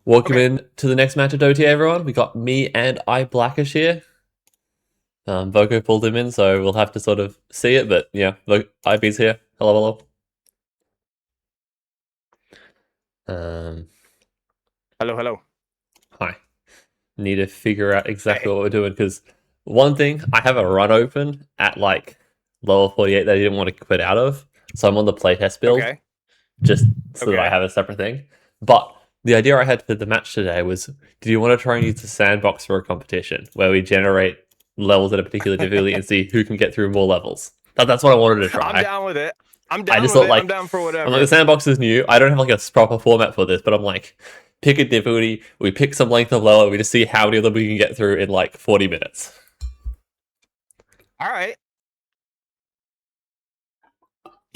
Welcome in to the next match of WTA, everyone. We got me and Blackish here. Voco pulled him in, so we'll have to sort of see it, but yeah, look, IB's here. Hello, hello. Hello. Hi. Need to figure out exactly Hey. what we're doing, because one thing, I have a run open at like level 48 that I didn't want to quit out of, so I'm on the playtest build, Okay. just so that I Okay. have a separate thing. But the idea I had for the match today was, do you want to try and use the Sandbox for a competition where we generate levels at a particular difficulty and see who can get through more levels? That's what I wanted to try. I'm down with it. I just thought, like, I'm down for I'm whatever. like, the Sandbox is new. I don't have like a proper format for this, but I'm like, pick a difficulty, we pick some length of level, we just see how many of them we can get through in like 40 minutes. All right.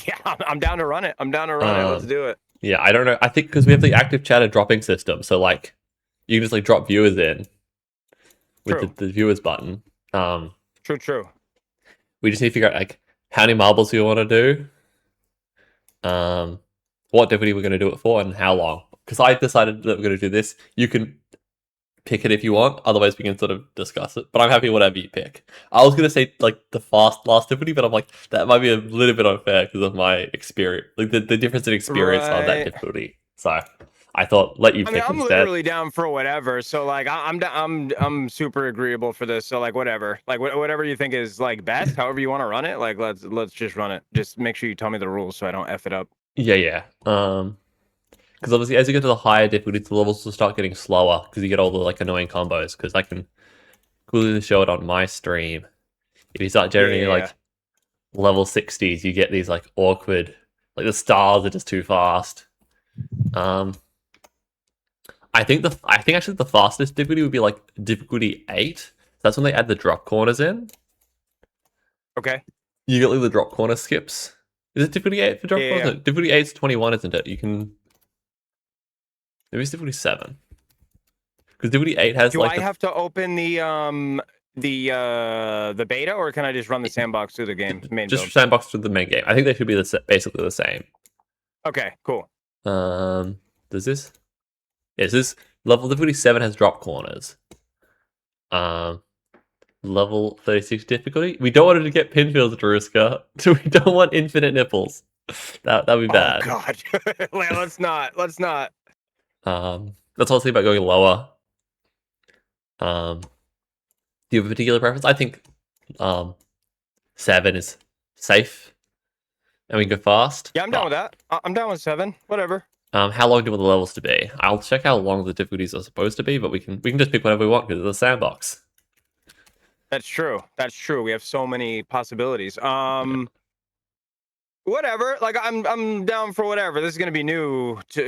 Yeah, I'm down to run it. Let's do it. Yeah, I don't know. I think because we have the active chatter dropping system, so like you can just like drop viewers in with the viewers button. True. We just need to figure out like how many marbles we want to do, what difficulty we're going to do it for, and how long. Because I decided that we're going to do this. You can pick it if you want. Otherwise, we can sort of discuss it. But I'm happy whatever you pick. I was going to say like the last difficulty, but I'm like that might be a little bit unfair because of my experience, like the difference in experience on that difficulty. So I thought let you pick I'm instead. literally down for whatever. So like I'm super agreeable for this. So like whatever, like whatever you think is like best, however you want to run it. Like let's just run it. Just make sure you tell me the rules so I don't F it up. Yeah. Because obviously, as you get to the higher difficulties, the levels will start getting slower because you get all the like annoying combos. Because I can clearly show it on my stream. If you start generating like level 60s, you get these like awkward, like the stars are just too fast. I think actually the fastest difficulty would be like difficulty 8. That's when they add the drop corners in. Okay. You get like the drop corner skips. Is it difficulty 8 for drop corners? No, difficulty 8 is 21, isn't it? You can. Maybe it's difficulty 7. Because difficulty 8 has Do I have to open the beta, or can I just run the Sandbox through the game main just build? Sandbox through the main game. I think they should be basically the same. Okay, cool. Does this? Yes, this level difficulty 7 has drop corners. Level 36 difficulty. We don't want it to get pinfields, Druska. We don't want infinite nipples. That'd be bad. Oh god. let's not. That's what I was thinking about going lower. Do you have a particular preference? I think 7 is safe. And we can go fast. Yeah, I'm down with that. I'm down with 7. Whatever. How long do you want the levels to be? I'll check how long the difficulties are supposed to be, but we can just pick whatever we want because it's a sandbox. That's true. We have so many possibilities. Whatever. Like I'm down for whatever. This is gonna be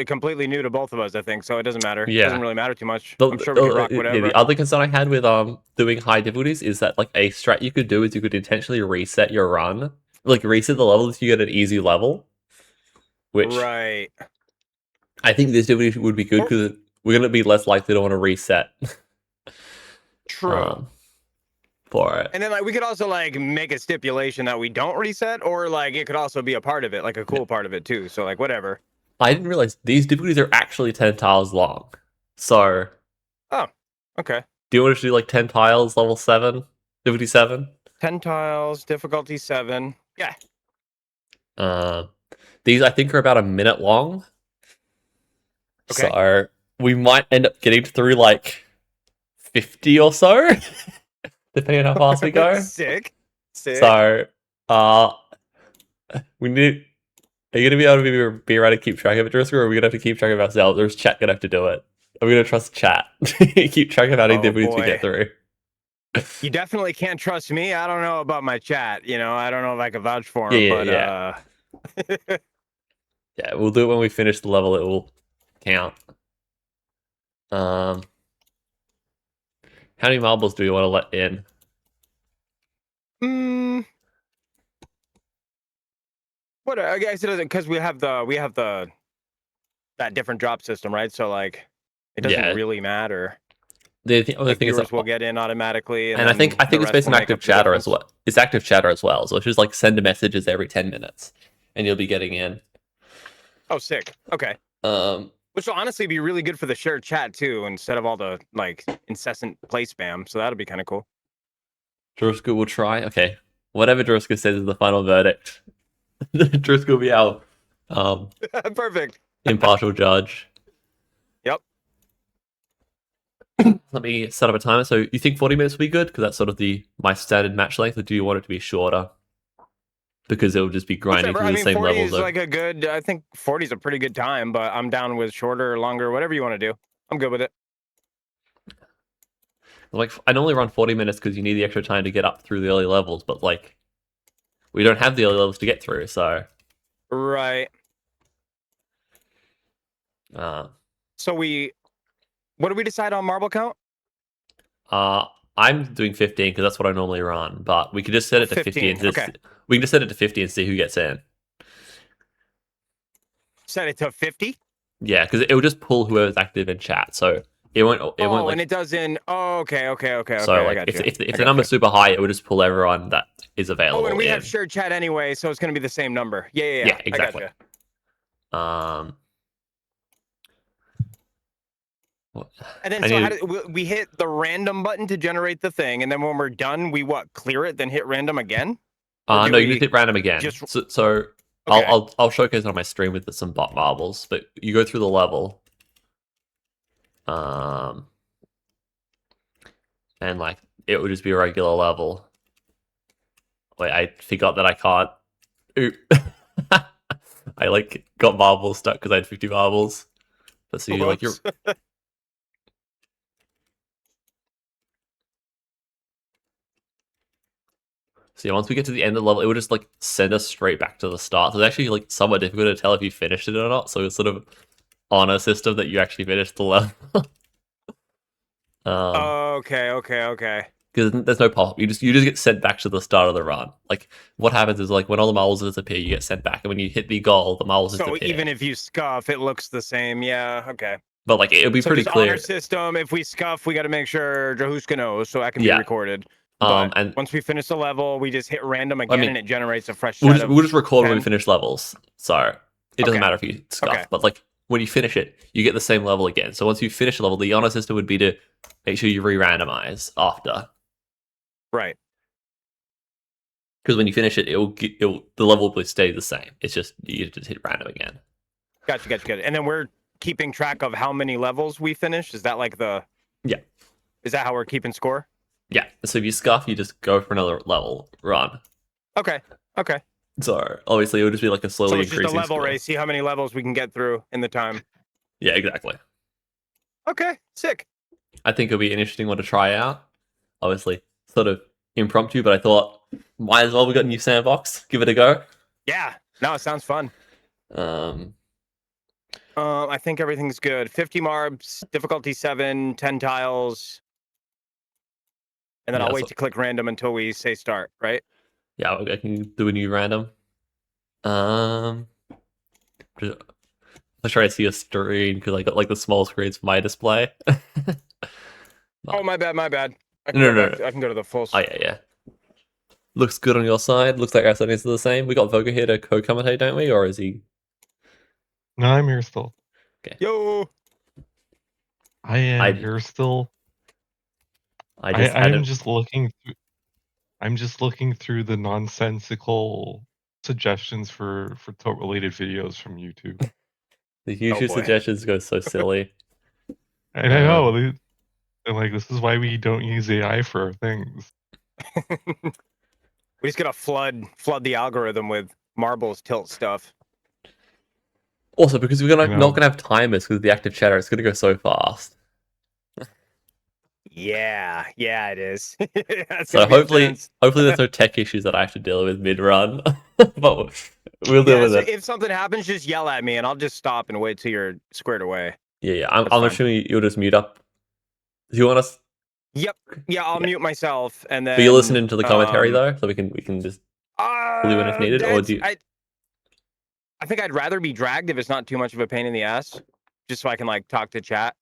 completely new to both of us, I think. So it doesn't matter. Yeah. It doesn't really matter too much. I'm sure we can rock whatever. The other concern I had with doing high difficulties is that like a strat you could do is you could intentionally reset your run, like reset the level if you get an easy level. Which right. I think this difficulty would be good because we're gonna be less likely to want to reset. True. For it. And then like we could also like make a stipulation that we don't reset, or like it could also be a part of it, like a cool part of it too. So like whatever. I didn't realize these difficulties are actually 10 tiles long. So oh, okay. Do you want to do like 10 tiles, level 7, difficulty 7? 10 tiles, difficulty 7. Yeah. These I think are about a minute long. Okay. So we might end up getting through like 50 or so. Depending on how fast we go. Sick. So, we need. Are you gonna be able to be able to keep track of it, Druska, or are we gonna have to keep track of ourselves? Or is chat gonna have to do it? Are we gonna trust chat? Keep track of how many difficulties we get through. You definitely can't trust me. I don't know about my chat. You know, I don't know if I can vouch for him. Yeah. Yeah, we'll do it when we finish the level. It will count. How many marbles do we want to let in? What I guess it doesn't, because we have that different drop system, right? So like it doesn't really matter. The other thing is that we'll get in automatically, and I think it's based on active chatter as well. It's active chatter as well, so it's just like send messages every 10 minutes, and you'll be getting in. Oh, sick. Okay. Which will honestly be really good for the shared chat too, instead of all the like incessant play spam. So that'll be kind of cool. Druska will try. Okay, whatever Druska says is the final verdict. Druska will be our Perfect. impartial judge. Yep. Let me set up a timer. So you think 40 minutes will be good? Because that's sort of my standard match length, or do you want it to be shorter? Because it'll just be grinding Whichever. through I the mean, same 40 levels. is like a good. I think 40 is a pretty good time, but I'm down with shorter, longer, whatever you want to do. I'm good with it. Like I normally run 40 minutes because you need the extra time to get up through the early levels, but like we don't have the early levels to get through, so Right. So what do we decide on marble count? I'm doing 15 because that's what I normally run, but we could just set it to 50 and just, Okay. we can just set it to 50 and see who gets in. Set it to 50. Yeah, because it will just pull whoever's active in chat, so it won't. It won't. Like, and it doesn't. Oh, okay. So I like, got you. if the number's super high, it will just pull everyone that is available. Oh, and we in. have shared chat anyway, so it's going to be the same number. Yeah. Exactly. I gotcha. And then so how we hit the random button to generate the thing, and then when we're done, we clear it, then hit random again. No, you just hit random again. So okay. I'll showcase it on my stream with some bot marbles, but you go through the level, and like it would just be a regular level. Wait, I forgot that I can't. Oop. I like got marbles stuck because I had 50 marbles. But so you like you're. So yeah, once we get to the end of the level, it would just like send us straight back to the start. So it's actually like somewhat difficult to tell if you finished it or not. So it's sort of on a system that you actually finished the level. Okay. Because there's no pop. You just get sent back to the start of the run. Like what happens is like when all the marbles disappear, you get sent back, and when you hit the goal, the marbles disappear. So even if you scuff, it looks the same. Yeah. Okay. But like it'll be pretty clear. On our system, if we scuff, we got to make sure Jahuska knows, so that can be recorded. And once we finish the level, we just hit random again, and it generates a fresh. We'll just record 10. When we finish levels, so it doesn't matter if you scuff. But like when you finish it, you get the same level again. So once you finish a level, the honor system would be to make sure you re-randomize after. Right. Because when you finish it, the level will stay the same. It's just you just hit random again. Gotcha. And then we're keeping track of how many levels we finish. Is that like the? Yeah. Is that how we're keeping score? Yeah. So if you scuff, you just go for another level run. Okay. So obviously it would just be like a slowly increasing. So it's just a level race. See how many levels we can get through in the time. Yeah, exactly. Okay, sick. I think it'll be an interesting one to try out. Obviously, sort of impromptu, but I thought might as well. We got a new sandbox. Give it a go. Yeah. No, it sounds fun. I think everything's good. 50 marbs, difficulty 7, 10 tiles. And then I'll wait to click random until we say start, right? Yeah, I can do a new random. I'll try to see a screen because I got like the small screens for my display. Oh, my bad. No. I can go to the full. Oh, yeah. Looks good on your side. Looks like our settings are the same. We got Voga here to co-commentate, don't we? Or is he? No, I'm here still. Okay. Yo. I am here still. I'm just looking through. I'm just looking through the nonsensical suggestions for related videos from YouTube. The YouTube suggestions go so silly. I know. And like, this is why we don't use AI for our things. We just gotta flood the algorithm with marbles tilt stuff. Also, because we're not gonna have timers because the active chatter, it's gonna go so fast. Yeah, it is. So hopefully there's no tech issues that I have to deal with mid-run. But we'll deal with it. If something happens, just yell at me and I'll just stop and wait till you're squared away. Yeah. I'm assuming you'll just mute up. Do you want us? Yep. Yeah, I'll mute myself and then. But you're listening to the commentary though, so we can just pull you in if needed, or do you? I think I'd rather be dragged if it's not too much of a pain in the ass, just so I can like talk to chat.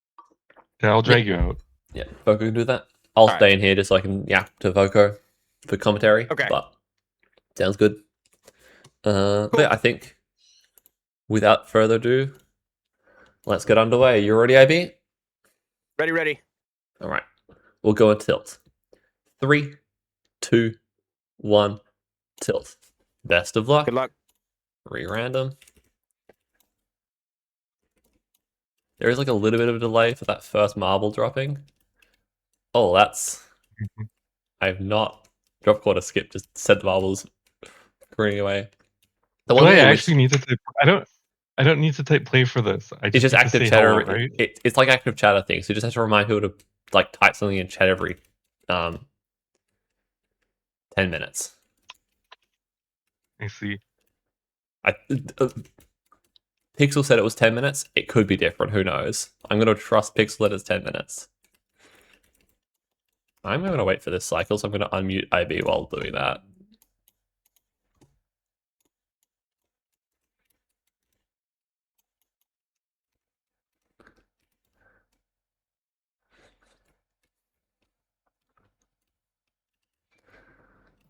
Yeah, I'll drag you out. Yeah, Voco can do that. I'll stay in here just so I can to Voco for commentary. Okay. But sounds good. Cool. But yeah, I think without further ado, Let's get underway. You ready, IB? Ready. All right. We'll go and tilt. 3, 2, 1, tilt. Best of luck. Good luck. Re-random. There is like a little bit of a delay for that first marble dropping. Oh, that's... I have not drop quarter skip, just set the marbles running away. The Do one I thing actually need to type? I don't need to type play for this. I it's just need to active say chatter. hello, right? It's like active chatter thing. So you just have to remind people to like type something in chat every 10 minutes. I see. Pixel said it was 10 minutes. It could be different. Who knows? I'm going to trust Pixel that it's 10 minutes. I'm going to wait for this cycle, so I'm going to unmute IB while doing that.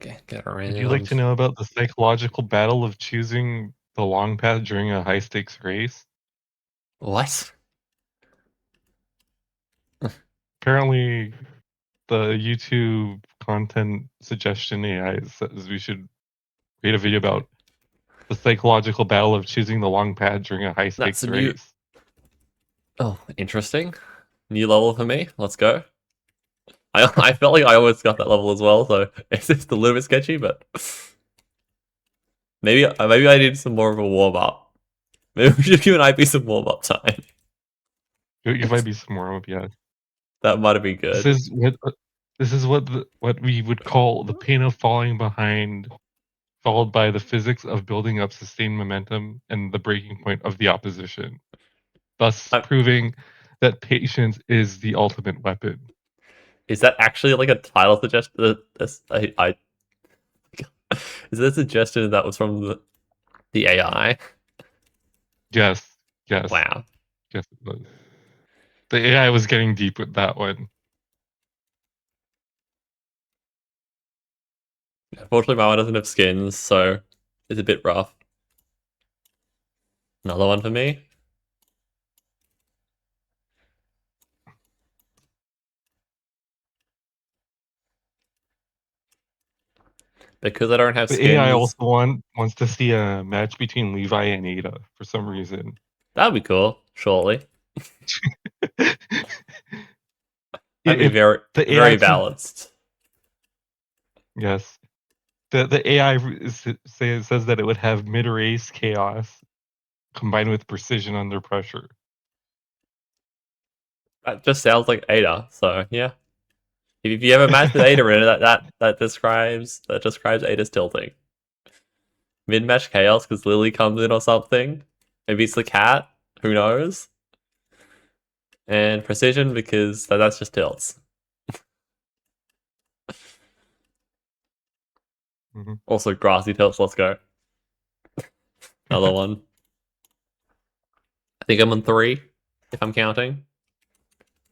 Okay, get around. Would you like to know about the psychological battle of choosing the long path during a high stakes race? What? Apparently, the YouTube content suggestion AI says we should create a video about the psychological battle of choosing the long path during a high stakes That's a new... race. Oh, interesting. New level for me. Let's go. I felt like I almost got that level as well, so it's just a little bit sketchy, but maybe I need some more of a warm up. Maybe we should give an IP some warm up time. You might be some more, yeah. That might have been good. This is what we would call the pain of falling behind, followed by the physics of building up sustained momentum and the breaking point of the opposition, thus proving that patience is the ultimate weapon. Is that actually like a title suggestion? Is there a suggestion that was from the AI? Yes. Wow. Yes, it was. The AI was getting deep with that one. Unfortunately, my one doesn't have skins, so it's a bit rough. Another one for me. Because I don't have skins. The AI also wants to see a match between Levi and Ada for some reason. That'd be cool, surely. That'd be very balanced. Yes. The AI says that it would have mid-race chaos combined with precision under pressure. That just sounds like Ada, so yeah. If you ever match with Ada in it, that describes Ada's tilting. Mid-match chaos because Lily comes in or something. Maybe it's the cat. Who knows? And precision because that's just tilts. Also grassy tilts. Let's go. Another one. I think I'm on 3, if I'm counting.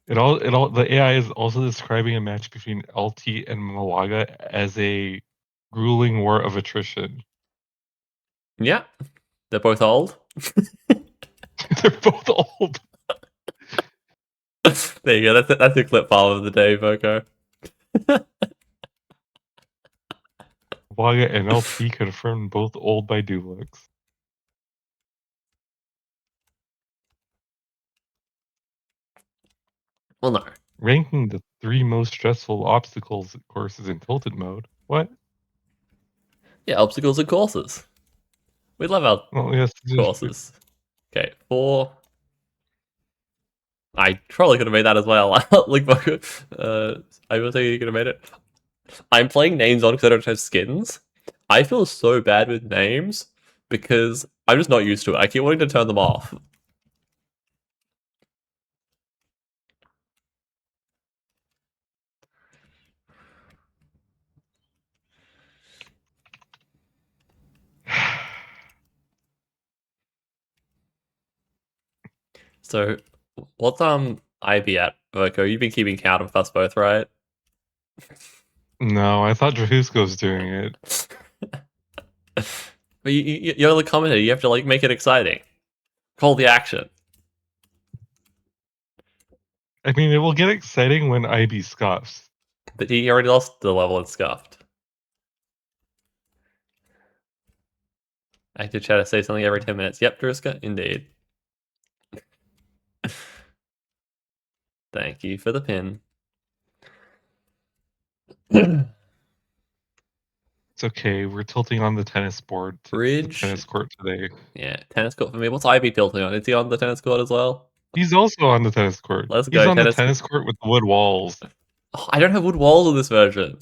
The AI is also describing a match between LT and Malaga as a grueling war of attrition. Yeah, they're both old. They're both old. There you go. That's your clip file of the day, Voco. Malaga and LT confirmed both old by DueBlix. Well, no. Ranking the 3 most stressful obstacles courses in tilted mode. What? Yeah, obstacles and courses. We love our courses. Okay, 4. I probably could have made that as well. Like, I will say you could have made it. I'm playing names on because I don't have skins. I feel so bad with names because I'm just not used to it. I keep wanting to turn them off. So, what's IB at, Voco? You've been keeping count of us both, right? No, I thought Drahusco's doing it. But you're the commentator. You have to like make it exciting. Call the action. I mean, it will get exciting when IB scoffs. But he already lost the level and scuffed. Active chat to say something every 10 minutes. Yep, Driska, indeed. Thank you for the pin. It's okay. We're tilting on the tennis board, the Bridge. tennis court today. Yeah, tennis court for me. What's IB tilting on? Is he on the tennis court as well? He's also on the tennis court. Let's He's go, on tennis the tennis court with wood walls. Oh, I don't have wood walls in this version.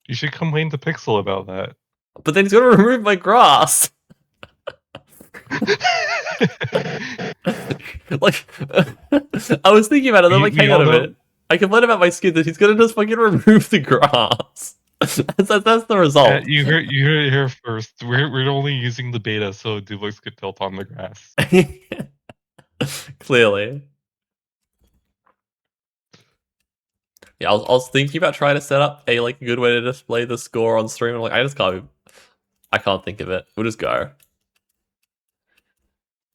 You should complain to Pixel about that. But then he's gonna remove my grass. Like, I was thinking about it. I'm like, hang on a minute. I complain about my skin that he's gonna just fucking remove the grass. that's the result. You heard it here first. We're only using the beta so DueBlix could tilt on the grass. Clearly. Yeah, I was thinking about trying to set up a like good way to display the score on stream. I'm like, I can't think of it. We'll just go.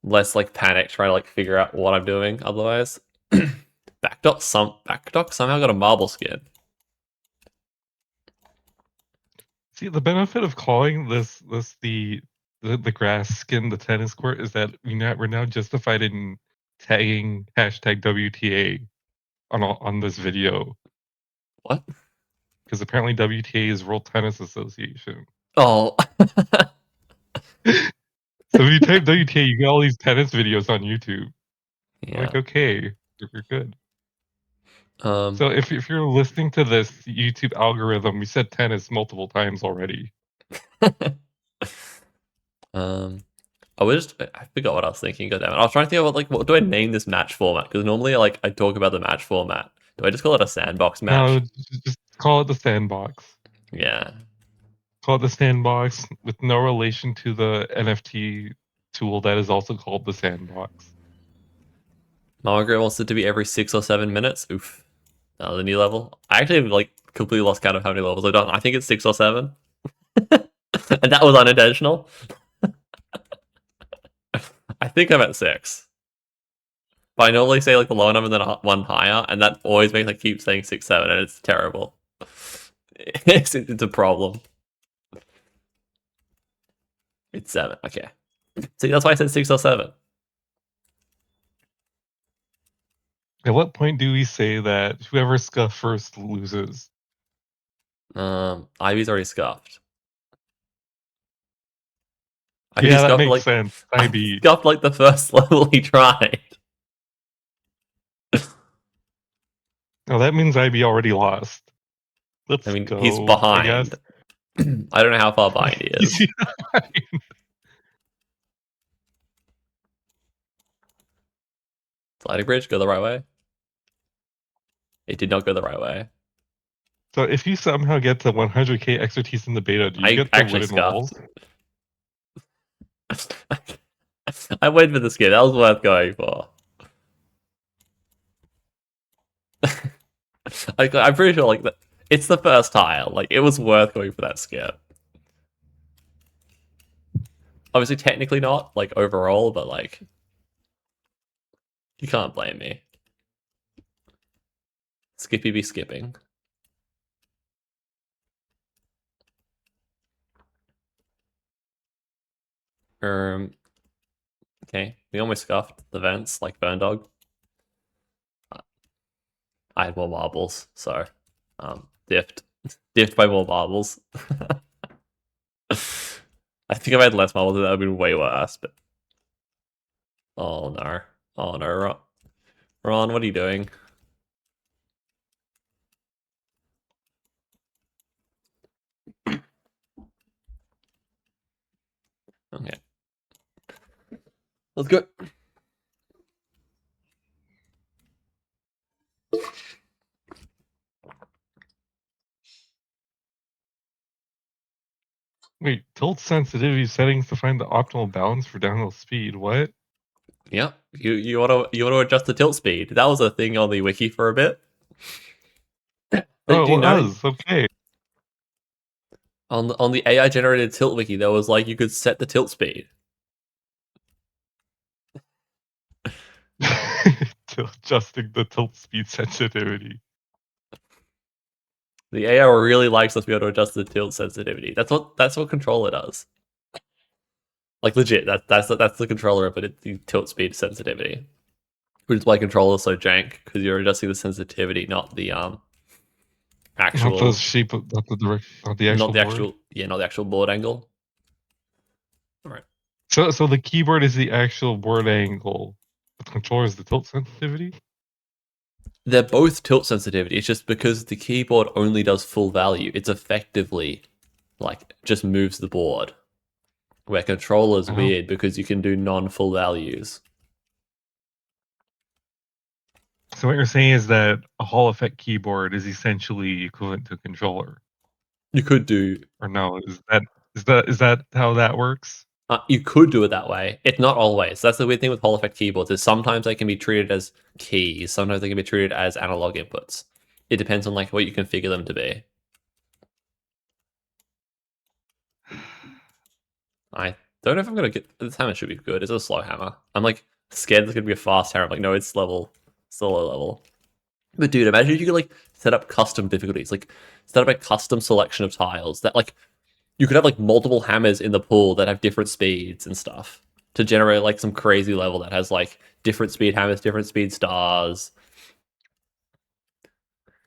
Less like panic trying to like figure out what I'm doing otherwise. Backdock somehow got a marble skin. See, the benefit of calling this the grass skin the tennis court is that we're now justified in tagging hashtag WTA on this video. What? Because apparently WTA is World Tennis Association. Oh. So when you type WTA, you get all these tennis videos on YouTube. Yeah. Like, okay, you're good. So if you're listening to this YouTube algorithm, we said tennis multiple times already. I forgot what I was thinking. God damn it! I was trying to think about like what do I name this match format? Because normally I talk about the match format. Do I just call it a sandbox match? No, just call it the Sandbox. Yeah. Call it the Sandbox with no relation to the NFT tool that is also called the Sandbox. Margaret wants it to be every 6 or 7 minutes. Oof. The new level. I actually have like completely lost count of how many levels I've done. I think it's 6 or 7. And that was unintentional. I think I'm at 6. But I normally say like the lower number and then one higher, and that always makes I keep saying 6, 7, and it's terrible. It's a problem. It's 7. Okay. See, that's why I said 6 or 7. At what point do we say that whoever scuffs first loses? Ivy's already scuffed. Yeah, that makes sense. IB scuffed like the first level he tried. Oh, that means IB already lost. Let's go. He's behind. I don't know how far behind he is. Sliding bridge, go the right way. It did not go the right way. So if you somehow get to 100k expertise in the beta, do you get the wooden walls? I went for the skin. That was worth going for. I'm pretty sure like it's the first tile. Like it was worth going for that skip. Obviously, technically not like overall, but like you can't blame me. Skippy be skipping. Okay, we almost scuffed the vents like Burn Dog. I had more marbles, so diffed by more marbles. I think if I had less marbles, that would have been way worse. But oh no, Ron, what are you doing? Okay, let's go. Wait, tilt sensitivity settings to find the optimal balance for downhill speed. What? Yeah, you want to adjust the tilt speed. That was a thing on the wiki for a bit. Oh, it was okay. On the AI generated tilt wiki, there was like you could set the tilt speed. adjusting the tilt speed sensitivity. The AI really likes us to be able to adjust the tilt sensitivity. That's what controller does. Like legit, that's the controller of it, the tilt speed sensitivity. Which is why controller's so jank, because you're adjusting the sensitivity, not the actual, Not the shape of, not the direction, not the actual board. not the actual board angle. All right. So the keyboard is the actual board angle. The controller is the tilt sensitivity. They're both tilt sensitivity. It's just because the keyboard only does full value. It's effectively like just moves the board. Where controller's Oh. weird because you can do non-full values. So what you're saying is that a Hall effect keyboard is essentially equivalent to a controller, You could do or no? Is that how that works? you could do it that way. It's not always. That's the weird thing with Hall effect keyboards is sometimes they can be treated as keys. Sometimes they can be treated as analog inputs. It depends on like what you configure them to be. I don't know if I'm gonna get this hammer. Should be good. It's a slow hammer. I'm like scared it's gonna be a fast hammer. I'm like, no, it's level, still low level. But dude, imagine if you could like set up custom difficulties, like set up a custom selection of tiles that like you could have like multiple hammers in the pool that have different speeds and stuff to generate like some crazy level that has like different speed hammers, different speed stars.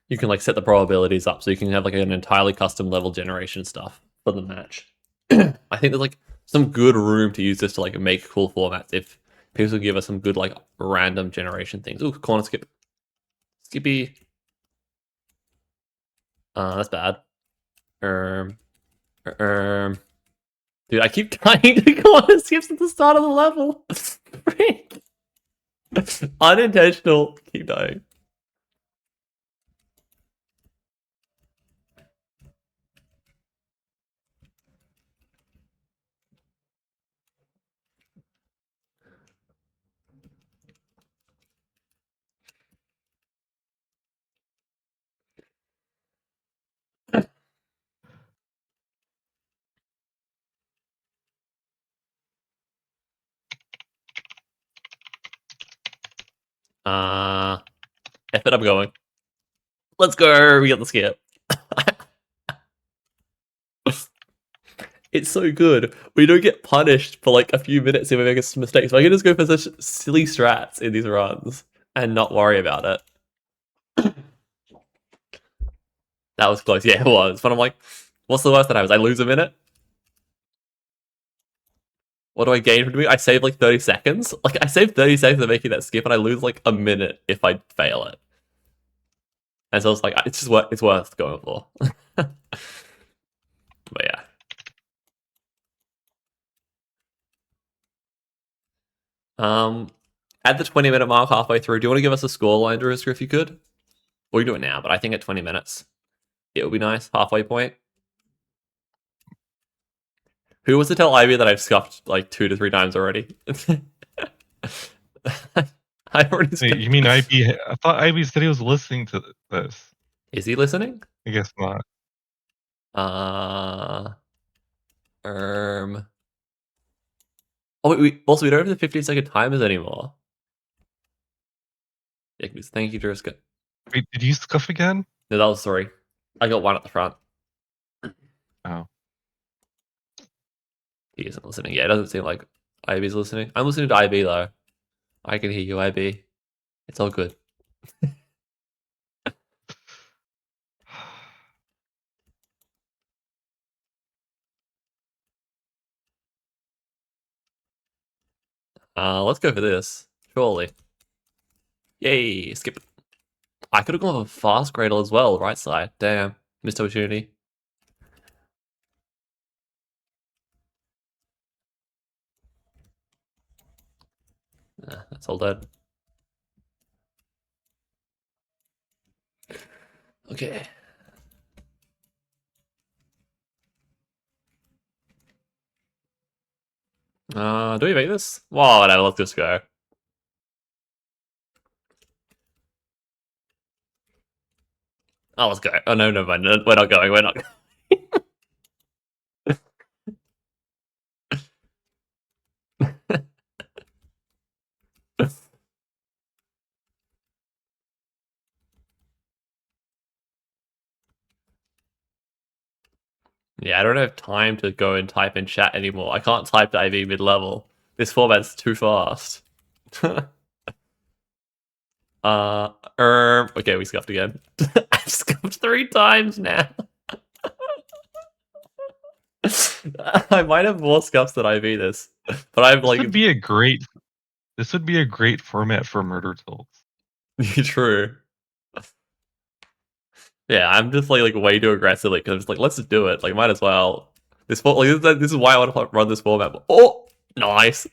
You can like set the probabilities up so you can have like an entirely custom level generation stuff for the match. I think there's like some good room to use this to like make cool formats if people give us some good like random generation things. Ooh, corner skip. Skippy. That's bad. Dude, I keep dying to corner skips at the start of the level. Freak. Unintentional. Keep dying. F it, I'm going. Let's go. We got the skip. It's so good. We don't get punished for like a few minutes if we make a mistake. So I can just go for such silly strats in these runs and not worry about it. That was close. Yeah, it was. But I'm like, what's the worst that happens? I lose a minute? What do I gain from doing it? I save like 30 seconds? Like, I save 30 seconds of making that skip and I lose like a minute if I fail it. And so it's like, it's just it's worth going for. But yeah. At the 20-minute mark halfway through, do you want to give us a scoreline, Durisker, if you could? Or you do it now, but I think at 20 minutes, it would be nice. Halfway point. Who was to tell Ivy that I've scuffed like 2 to 3 times already? I've already Wait, you mean IB? I thought IB said he was listening to this. Is he listening? I guess not. Oh, we don't have the 15-second timers anymore. Yeah, thank you, Durisker. Wait, did you scuff again? No, that was 3. I got 1 at the front. Oh. He isn't listening. Yeah, it doesn't seem like IB's listening. I'm listening to IB though. I can hear you, IB. It's all good. Let's go for this. Surely. Yay, skip. I could have gone with a fast Gradle as well, right side. Damn. Missed opportunity. That's all dead. Okay. Do we make this? Well, whatever, let's just go. Oh, let's go. Oh, no, never mind. We're not going. We're not going. Yeah, I don't have time to go and type in chat anymore. I can't type to IV mid-level. This format's too fast. Okay, we scuffed again. I've scuffed 3 times now. I might have more scuffs than IV this, but I've This like would be a great. This would be a great format for murder tilts. true. Yeah, I'm just like way too aggressively because I'm just like, let's just do it. Like, might as well. This is why I want to run this format. Oh, nice.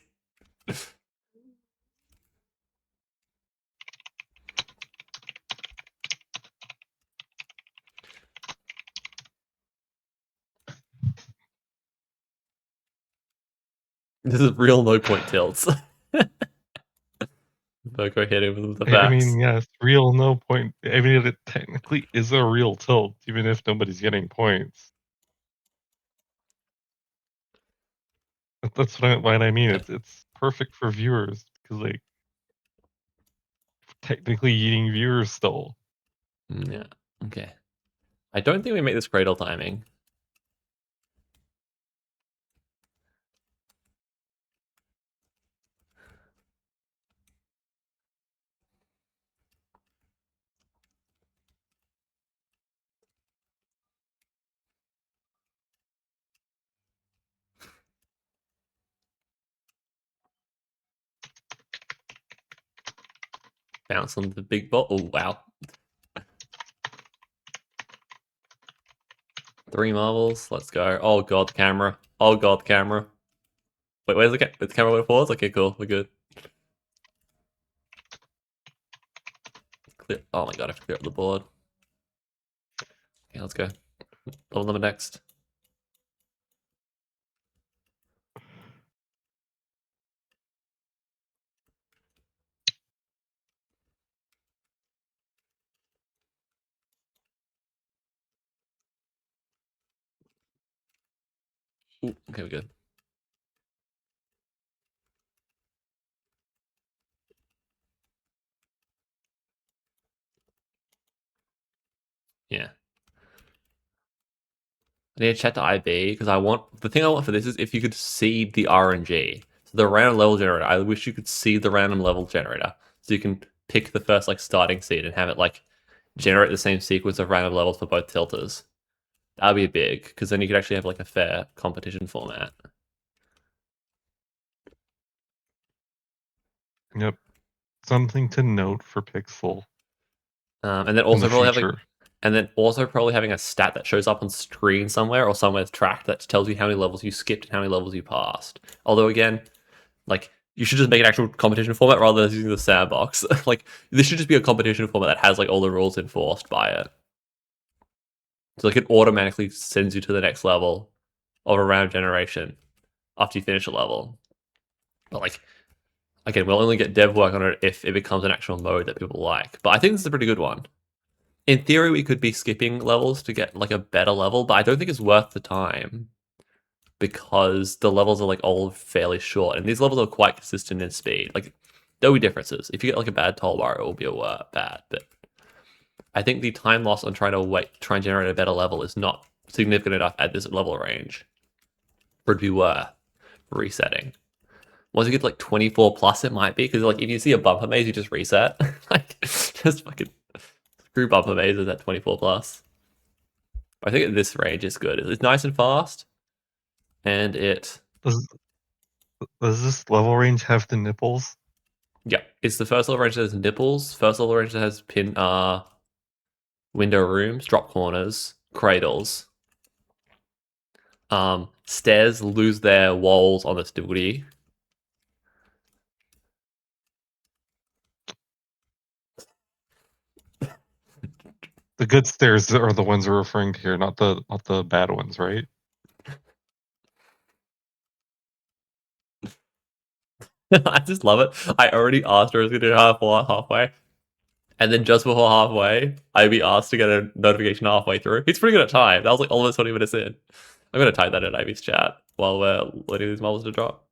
This is real no point tilts. Go hit him with the facts. I mean, yes, real no point. I mean, it technically is a real tilt, even if nobody's getting points. That's what I mean. It's perfect for viewers because like technically eating viewers still. Yeah. Okay. I don't think we make this cradle timing. Bounce on the big ball. Oh, wow. 3 marbles. Let's go. Oh, God, the camera. Oh, God, the camera. Wait, where's the camera? The camera went forwards? Okay, cool. We're good. Clear. Oh, my God, I have to clear up the board. Okay, let's go. Level number next. Ooh, okay, we're good. Yeah. I need to chat to IB because the thing I want for this is if you could see the RNG. So the random level generator, I wish you could see the random level generator. So you can pick the first like starting seed and have it like generate the same sequence of random levels for both tilters. That'd be big, because then you could actually have like a fair competition format. Yep, something to note for Pixel And then in also the probably having future. a stat that shows up on screen somewhere or somewhere tracked that tells you how many levels you skipped and how many levels you passed. Although again, like you should just make an actual competition format rather than using the sandbox. Like this should just be a competition format that has like all the rules enforced by it. So like it automatically sends you to the next level of a round generation after you finish a level. But like again, we'll only get dev work on it if it becomes an actual mode that people like. But I think this is a pretty good one. In theory, we could be skipping levels to get like a better level, but I don't think it's worth the time because the levels are like all fairly short, and these levels are quite consistent in speed. Like there'll be differences. If you get like a bad toolbar, it will be bad. But I think the time loss on trying and generate a better level is not significant enough at this level range for it to be worth resetting. Once you get to like 24 plus, it might be because like if you see a bumper maze, you just reset. Like just fucking screw bumper mazes at 24 plus. I think at this range is good. It's nice and fast, and Does this level range have the nipples? it's the first level range that has nipples. First level range that has window rooms, drop corners, cradles. Stairs lose their walls on the stability. The good stairs are the ones we're referring to here, not the bad ones, right? I just love it. I already asked her I was gonna do halfway. And then just before halfway, I'd be asked to get a notification halfway through. He's pretty good at time. That was like almost 20 minutes in. I'm gonna type that in Ivy's chat while we're letting these marbles to drop.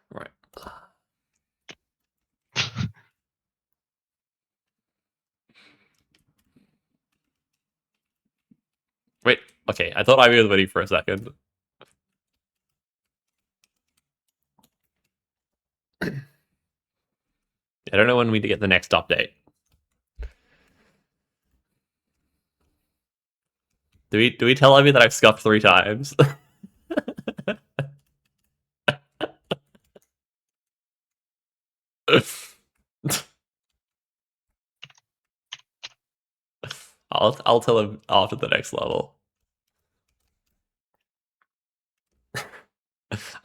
Right. Okay, I thought Ivy was winning for a second. I don't know when we get the next update. Do we tell Ivy that I've scuffed 3 times? I'll tell him after the next level.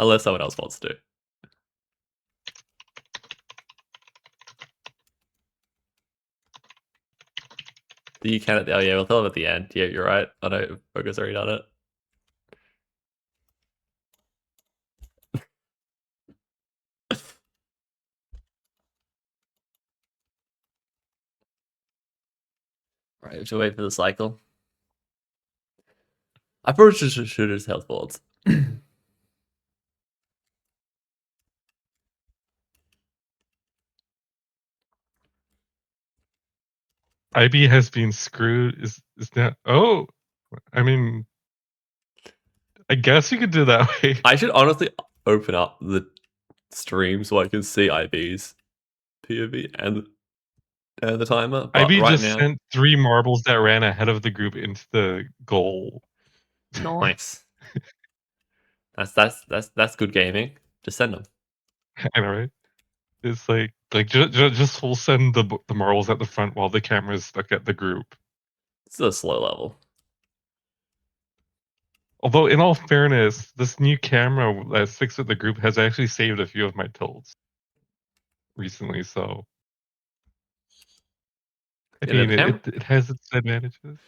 Unless someone else wants to. You can. Oh yeah, we'll tell him at the end. Yeah, you're right. I know Focus already done it. Right, we should wait for the cycle. I probably should shoot his health boards. IB has been screwed. Is that? Oh, I mean, I guess you could do that way. I should honestly open up the stream so I can see IB's POV and the timer. But IB right just now, sent 3 marbles that ran ahead of the group into the goal. nice. That's good gaming. Just send them. I know, right? It's like just full send the marbles at the front while the camera is stuck at the group. It's a slow level. Although, in all fairness, this new camera that sticks with the group has actually saved a few of my tilts recently. So, I Yeah, mean, it has its advantages.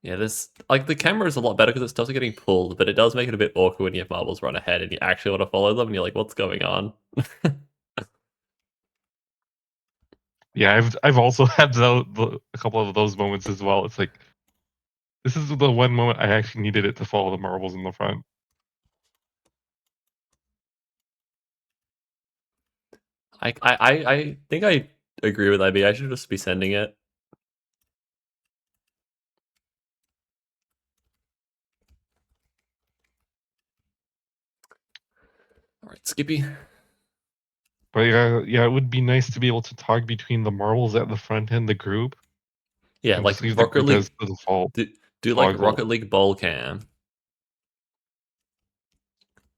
Yeah, this like the camera is a lot better because it stops getting pulled, but it does make it a bit awkward when you have marbles run ahead and you actually want to follow them, and you're like, "What's going on?" Yeah, I've also had a couple of those moments as well. It's like, this is the one moment I actually needed it to follow the marbles in the front. I think I agree with IB. I should just be sending it. All right, Skippy. But yeah, it would be nice to be able to talk between the marbles at the front and the group. Yeah, And like just leave the Rocket group League. as the default. Do like toggle. Rocket League bowl cam.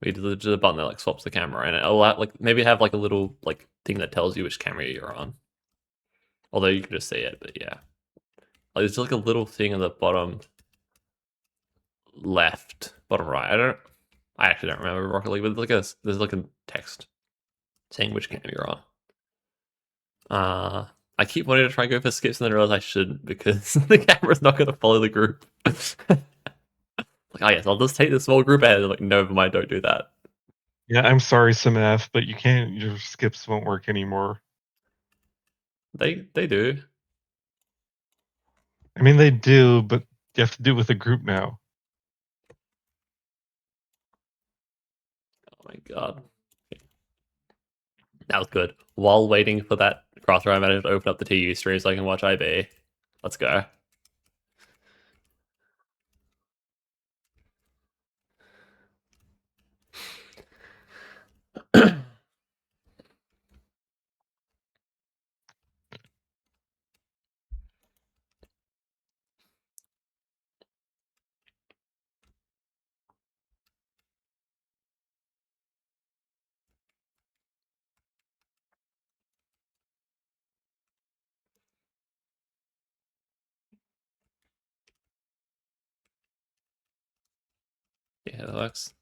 We do the button that like swaps the camera, and it'll like maybe have like a little like thing that tells you which camera you're on. Although you can just see it, but yeah, like there's like a little thing in the bottom left, bottom right. I actually don't remember Rocket League, but there's like a text saying which camera you're on. I keep wanting to try and go for skips, and then realize I shouldn't because the camera's not going to follow the group. Like, oh yes, I'll just take the small group ahead. Like, never mind, don't do that. Yeah, I'm sorry, Samaf, but you can't. Your skips won't work anymore. They do. I mean, they do, but you have to do it with a group now. Oh my god. That was good. While waiting for that crossroad, I managed to open up the TU stream so I can watch IB. Let's go. Yeah, that works.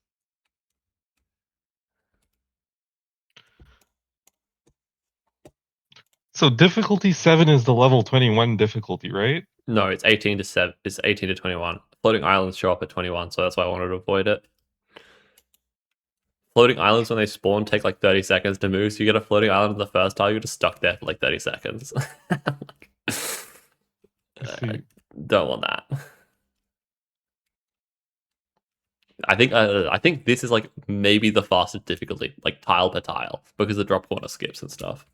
So difficulty 7 is the level 21 difficulty, right? No, it's 18 to 7. It's 18 to 21. Floating islands show up at 21, so that's why I wanted to avoid it. Floating islands, when they spawn, take like 30 seconds to move. So you get a floating island in the first tile, you're just stuck there for like 30 seconds. I don't want that. I think this is like maybe the fastest difficulty, like tile per tile, because the drop corner skips and stuff.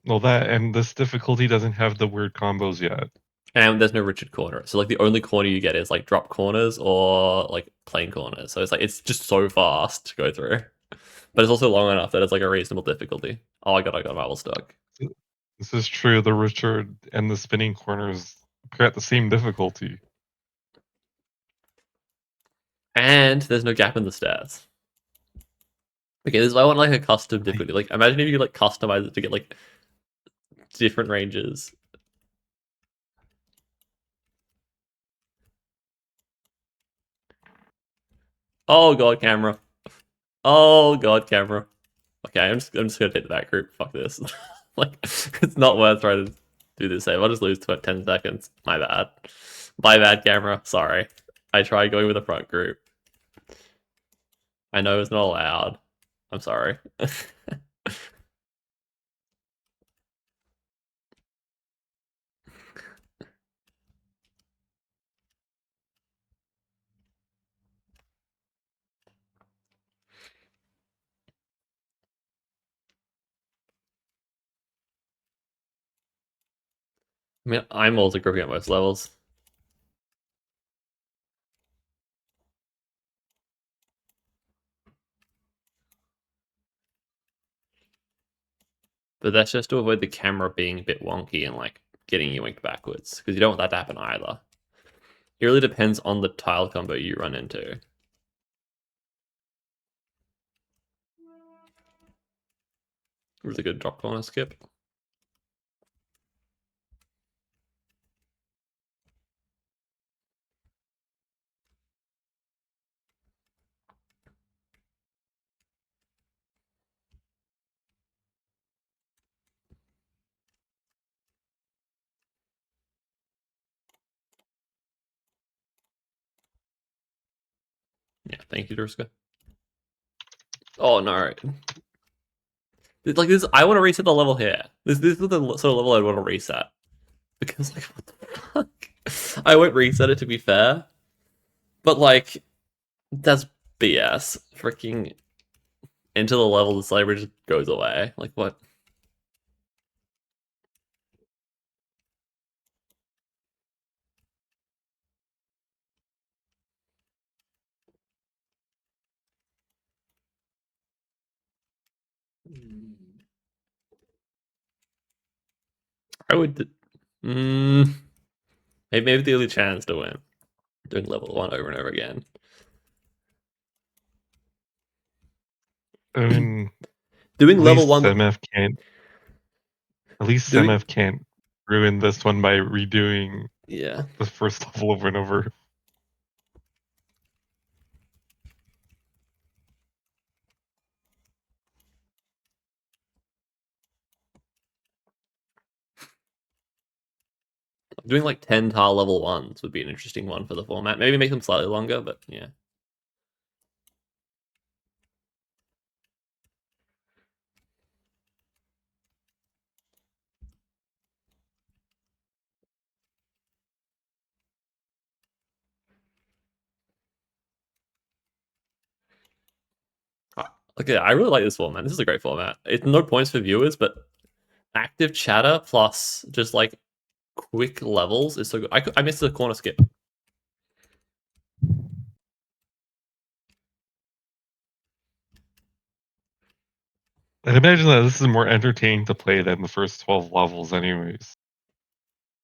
Well, that and this difficulty doesn't have the weird combos yet. And there's no rigid corner. So like the only corner you get is like drop corners or like plain corners. So it's like it's just so fast to go through. But it's also long enough that it's like a reasonable difficulty. Oh, I got marble stuck. This is true. The Richard and the spinning corners are at the same difficulty. And there's no gap in the stats. Okay, this is why I want like a custom difficulty. Like imagine if you could like customize it to get like different ranges. Oh god, camera. Oh god, camera. Okay, I'm just gonna take the back group. Fuck this. Like it's not worth trying to do this save. I'll just lose to 10 seconds. My bad. My bad, camera. Sorry. I tried going with the front group. I know it's not allowed. I'm sorry. I mean, I'm also grouping at most levels. But that's just to avoid the camera being a bit wonky and like getting yoinked backwards, because you don't want that to happen either. It really depends on the tile combo you run into. Really good drop corner skip. Yeah, thank you, Druska. Oh no. Like this, I want to reset the level here. This is the sort of level I want to reset. Because like, what the fuck? I won't reset it to be fair. But like, that's BS. Freaking into the level, the slavery just goes away. Like what? I would. Maybe the only chance to win. Doing level 1 over and over again. I mean, Doing at level least 1. SMF can't. At least Doing- SMF can't ruin this one by redoing Yeah. the first level over and over. Doing like 10 tile level 1s would be an interesting one for the format. Maybe make them slightly longer, but yeah. Okay, I really like this format. This is a great format. It's no points for viewers, but active chatter plus just like quick levels is so good. I missed the corner skip. I'd imagine that this is more entertaining to play than the first 12 levels, anyways.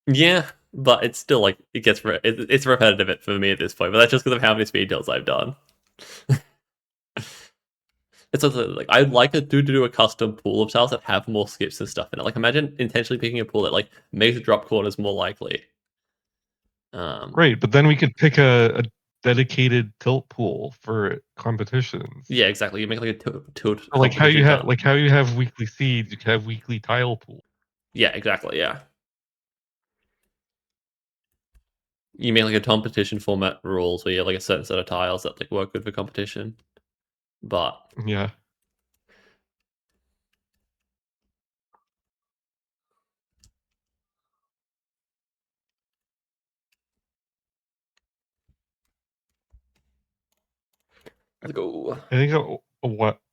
Yeah, but it's still like it gets it's repetitive for me at this point. But that's just because of how many speed tilts I've done. It's also like I'd like to do a custom pool of tiles that have more skips and stuff in it. Like imagine intentionally picking a pool that like makes drop corners more likely. Right, but then we could pick a dedicated tilt pool for competitions. Yeah, exactly. You make like a tilt. Or like how you have competition weekly seeds, you can have weekly tile pool. Yeah, exactly. Yeah. You make like a competition format rules where you have like a certain set of tiles that like work good for competition. But Yeah. let's go. I think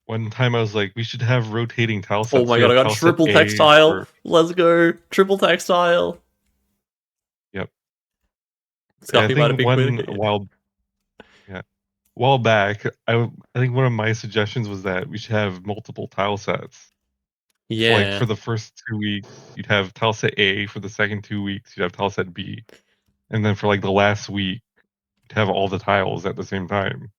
one time I was like, we should have rotating tile sets. Oh my We god, I have got tile set triple A textile. for- Let's go. Triple textile. Yep. Yeah, I Scuffy might have think been one quick. while back, I think one of my suggestions was that we should have multiple tile sets. So like Yeah. for the first 2 weeks, you'd have tile set A. For the second 2 weeks, you'd have tile set B, and then for like the last week, you'd have all the tiles at the same time.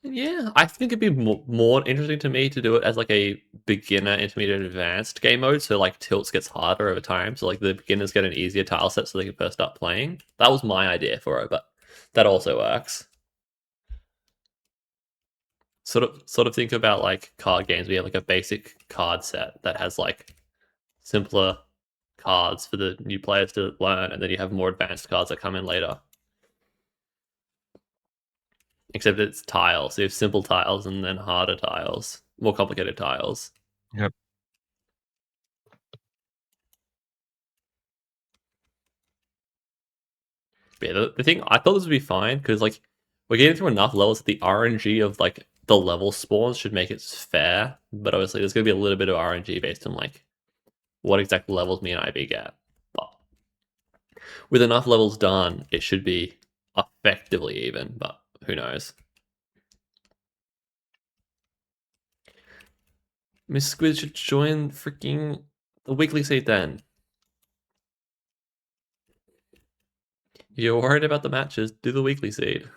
Yeah, I think it'd be more interesting to me to do it as like a beginner, intermediate, advanced game mode. So like tilts gets harder over time. So like the beginners get an easier tile set so they can first start playing. That was my idea for it, but that also works. Sort of think about like card games. We have like a basic card set that has like simpler cards for the new players to learn, and then you have more advanced cards that come in later. Except it's tiles. So you have simple tiles and then harder tiles, more complicated tiles. Yep. But yeah, the thing I thought this would be fine because like we're getting through enough levels that the RNG of like the level spawns should make it fair. But obviously, there's gonna be a little bit of RNG based on like what exact levels me and IB get. But with enough levels done, it should be effectively even. But who knows? Miss Squid should join freaking the weekly seat then. If you're worried about the matches, do the weekly seed.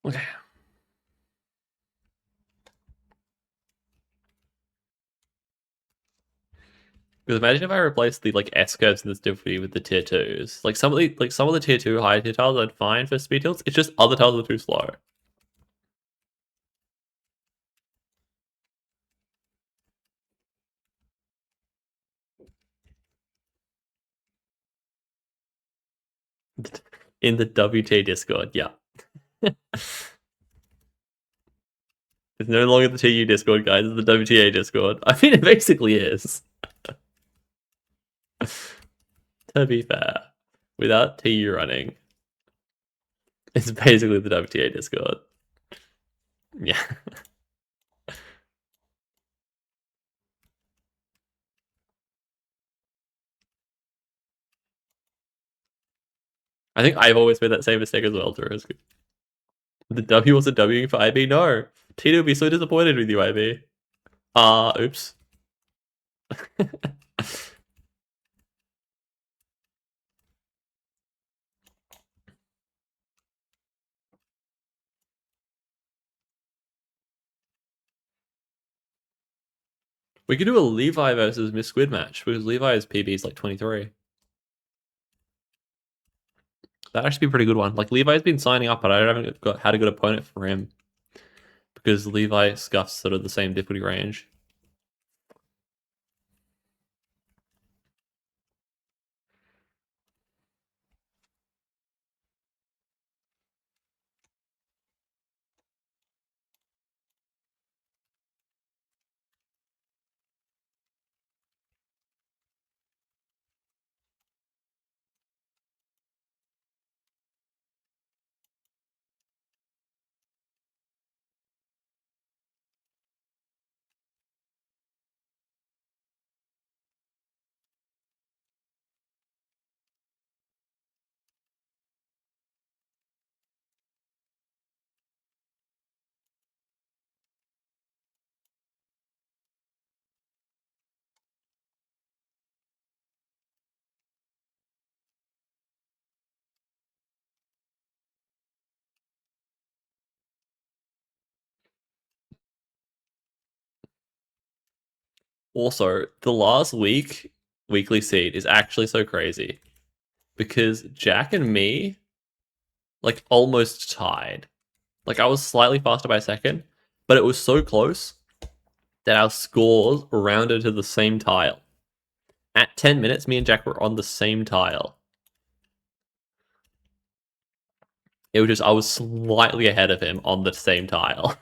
Okay. Because imagine if I replaced the like S curves in this difficulty with the tier twos. Like some of the tier two high tier tiles are fine for speed tilts. It's just other tiles are too slow. In the WTA Discord, yeah. It's no longer the TU Discord, guys. It's the WTA Discord. I mean, it basically is. To be fair, without TU running, it's basically the WTA Discord. Yeah. I think I've always made that same mistake as well, Drew. The W was a W for IB? No. Tito would be so disappointed with you, IB. Oops. We could do a Levi versus Miss Squid match because Levi's PB is like 23. That'd actually be a pretty good one. Like Levi's been signing up, but I haven't had a good opponent for him because Levi scuffs sort of the same difficulty range. Also, the last weekly seed is actually so crazy because Jack and me like almost tied. Like I was slightly faster by a second, but it was so close that our scores rounded to the same tile. At 10 minutes, me and Jack were on the same tile. It was just I was slightly ahead of him on the same tile.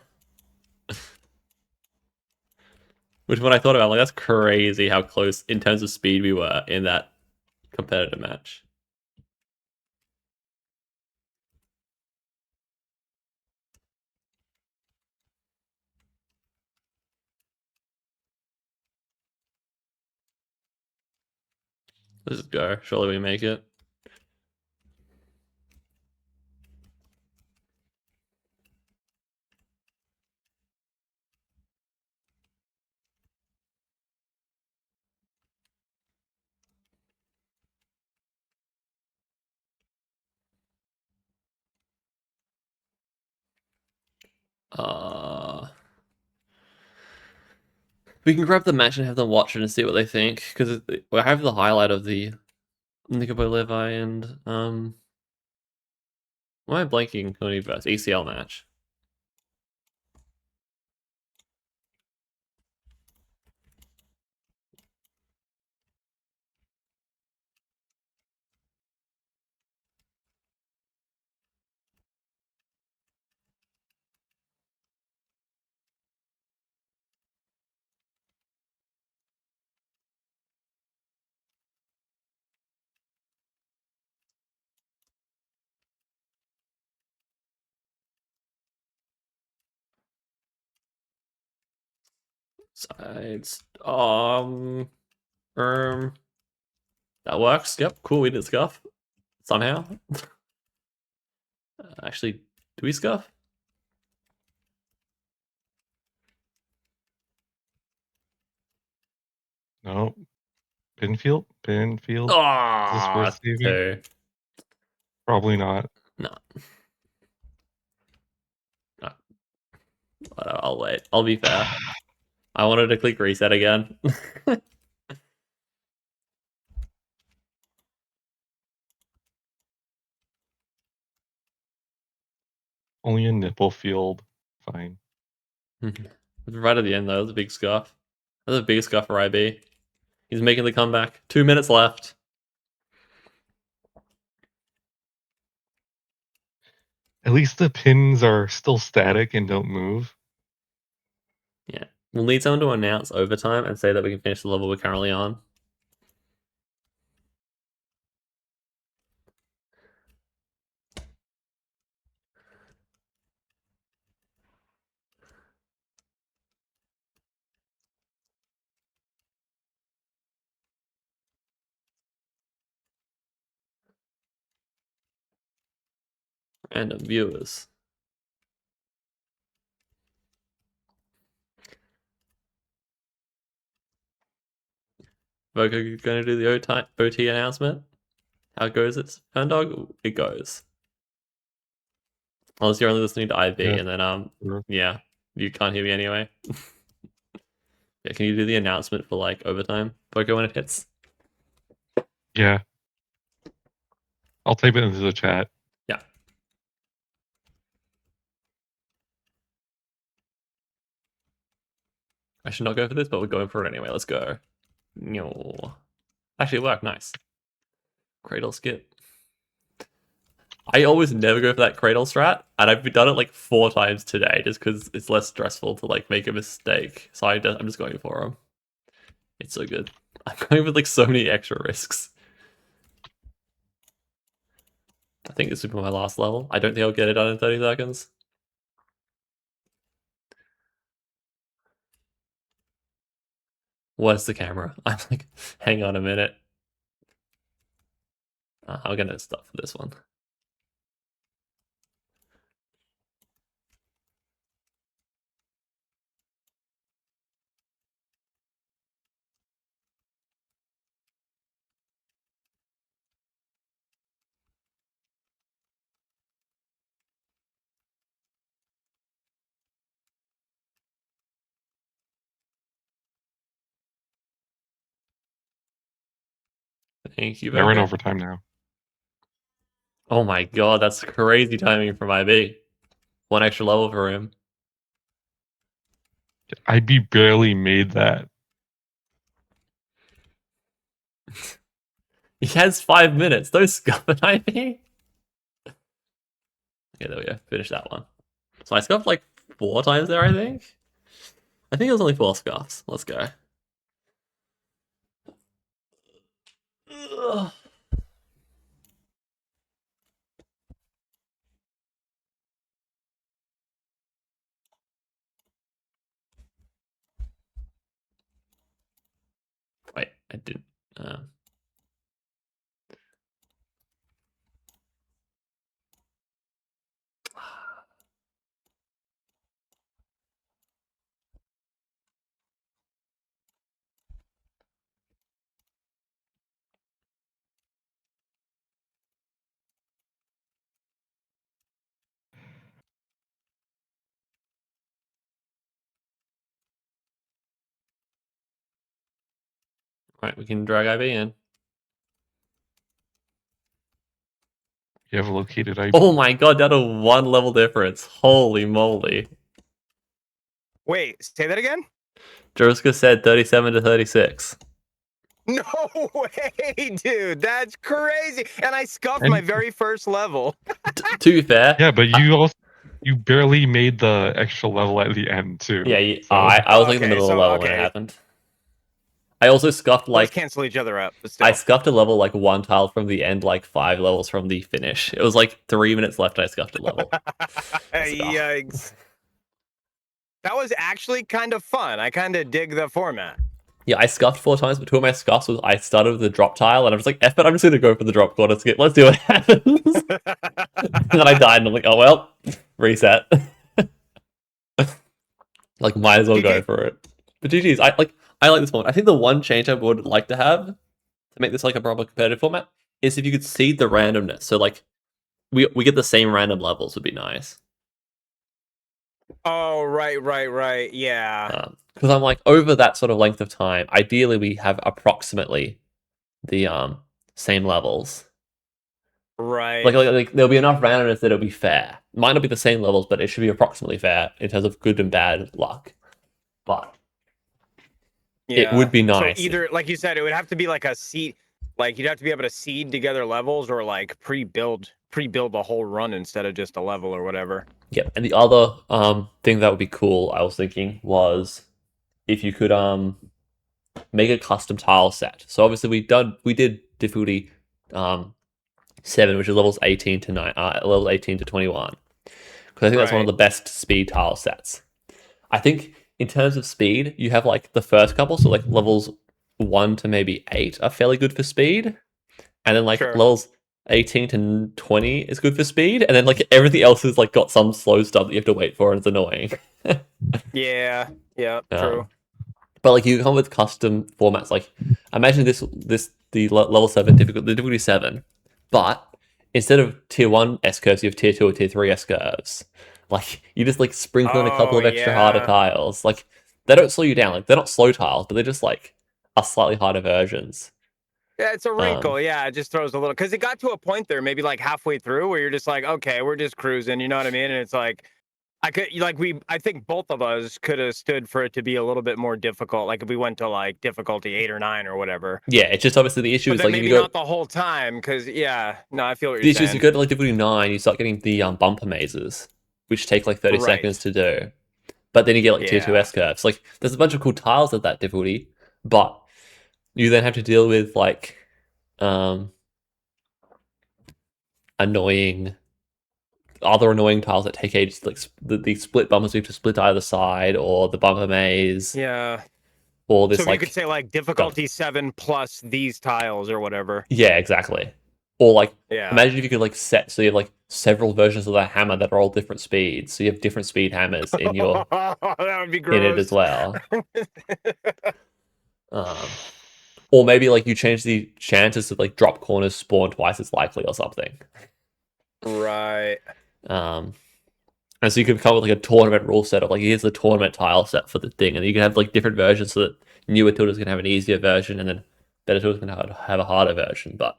Which when I thought about it, like that's crazy how close in terms of speed we were in that competitive match. Let's just go. Surely we make it. We can grab the match and have them watch it and see what they think because I have the highlight of the Nikobo Levi and why am I blanking on any verse ECL match? Sides. That works. Yep, cool. We did scuff somehow. Actually, do we scuff? No. Pinfield? Pinfield? Is this Ah, worth saving? two. Probably not. No. No. I'll wait. I'll be fair. I wanted to click reset again. Only a nipple field. Fine. Right at the end, though, that was a big scuff. That was a big scuff for IB. He's making the comeback. 2 minutes left. At least the pins are still static and don't move. Yeah. We'll need someone to announce overtime and say that we can finish the level we're currently on. Random viewers. Voco going to do the OT announcement? How goes it, Ferndog? It goes. Unless you're only listening to IB, Yeah. and then yeah, you can't hear me anyway. Yeah, can you do the announcement for like overtime, Voco, when it hits? Yeah. I'll type it into the chat. Yeah. I should not go for this, but we're going for it anyway. Let's go. No. Actually, it worked. Nice. Cradle skip. I always never go for that cradle strat, and I've done it like 4 times today just because it's less stressful to like make a mistake. So I'm just going for them. It's so good. I'm going with like so many extra risks. I think this will be my last level. I don't think I'll get it done in 30 seconds. Where's the camera? I'm like, hang on a minute. I'm gonna stop for this one. Thank you. Yeah, we're in Becca. overtime now. Oh my god, that's crazy timing from IB. One extra level for him. IB barely made that. He has 5 minutes. Don't scuff an IB. Okay, there we go. Finish that one. So I scuffed like 4 times there, I think. I think it was only 4 scuffs. Let's go. Ugh. Wait, I didn't. Right, we can drag IB in. You have located IB. Oh my god, that a 1 level difference. Holy moly. Wait, say that again? Jeriska said 37 to 36. No way, dude. That's crazy. And I scuffed And- my very first level. To be fair, Yeah, but you barely made the extra level at the end too. yeah, So- I was like in the Okay, middle of so- the level when it okay. happened. I also scuffed Let's like cancel each other out. But still. I scuffed a level like 1 tile from the end, like 5 levels from the finish. It was like 3 minutes left and I scuffed a level. Yikes. That was actually kind of fun. I kind of dig the format. Yeah, I scuffed 4 times, but 2 of my scuffs was I started with the drop tile and I was like, F it, I'm just gonna go for the drop corner skip. Let's see what happens. And then I died and I'm like, oh well, reset. Like might as well go GG. for it. But GG's, I like this one. I think the one change I would like to have to make this like a proper competitive format is if you could seed the randomness. So like we get the same random levels would be nice. Oh, right. Yeah. Because I'm like over that sort of length of time, ideally we have approximately the same levels. Right. Like there'll be enough randomness that it'll be fair. Might not be the same levels, but it should be approximately fair in terms of good and bad luck. But it would be nice. So either, like you said, it would have to be like a seed. Like you'd have to be able to seed together levels, or like pre-build the whole run instead of just a level or whatever. Yep. And the other thing that would be cool, I was thinking, was if you could make a custom tile set. So obviously we did difficulty 7, which is levels 18 to 9, levels 18 to 21. Because I think that's one of the best speed tile sets. I think in terms of speed, you have like the first couple, so like levels 1 to maybe 8 are fairly good for speed, and then like levels 18 to 20 is good for speed, and then like everything else is like got some slow stuff that you have to wait for, and it's annoying. Yeah, true. But like you come with custom formats. Like imagine the level 7 difficulty 7, but instead of tier 1 S curves, you have tier 2 or tier 3 S curves. Like you just like sprinkle in a couple of extra harder tiles. Like they don't slow you down. Like they're not slow tiles, but they're just like are slightly harder versions. Yeah, it's a wrinkle. Yeah, it just throws a little, because it got to a point there, maybe like halfway through, where you're just like, okay, we're just cruising. You know what I mean? And it's like, I think both of us could have stood for it to be a little bit more difficult. Like if we went to like difficulty 8 or 9 or whatever. Yeah, it's just obviously the issue But is then like maybe if you go, not the whole time, because no, I feel what the you're issue is saying. you go to like difficulty 9, you start getting the bumper mazes, which take like 30 seconds to do. But then you get like tier 2 S curves. Like there's a bunch of cool tiles at that difficulty, but you then have to deal with like annoying tiles that take ages, like the split bumpers we have to split either side, or the bumper maze. Yeah. Or this So like you could say like difficulty 7 plus these tiles or whatever. Yeah, exactly. Or like Yeah. imagine if you could like set so you have like several versions of that hammer that are all different speeds. So you have different speed hammers in your that would be gross. in it as well. Or maybe like you change the chances of like drop corners spawn twice as likely or something. Right. And so you could come up with like a tournament rule set of like here's the tournament tile set for the thing, and you can have like different versions so that newer tilters can have an easier version, and then better tools can have a harder version. But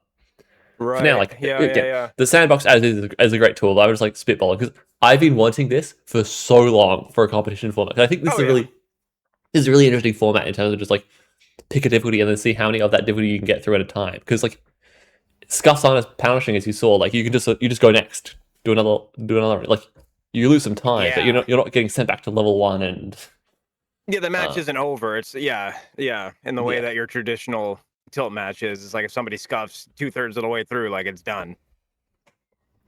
Right. for now, like Yeah. the Sandbox as a great tool. I was like spitballing because I've been wanting this for so long for a competition format. I think this is a really interesting format in terms of just like pick a difficulty and then see how many of that difficulty you can get through at a time. Because like scuffs aren't as punishing as you saw. Like you just go next, do another. Like you lose some time, but you're not getting sent back to level 1 and. Yeah, the match isn't over. It's in the way that your traditional tilt match is. It's like if somebody scuffs 2/3 of the way through, like it's done.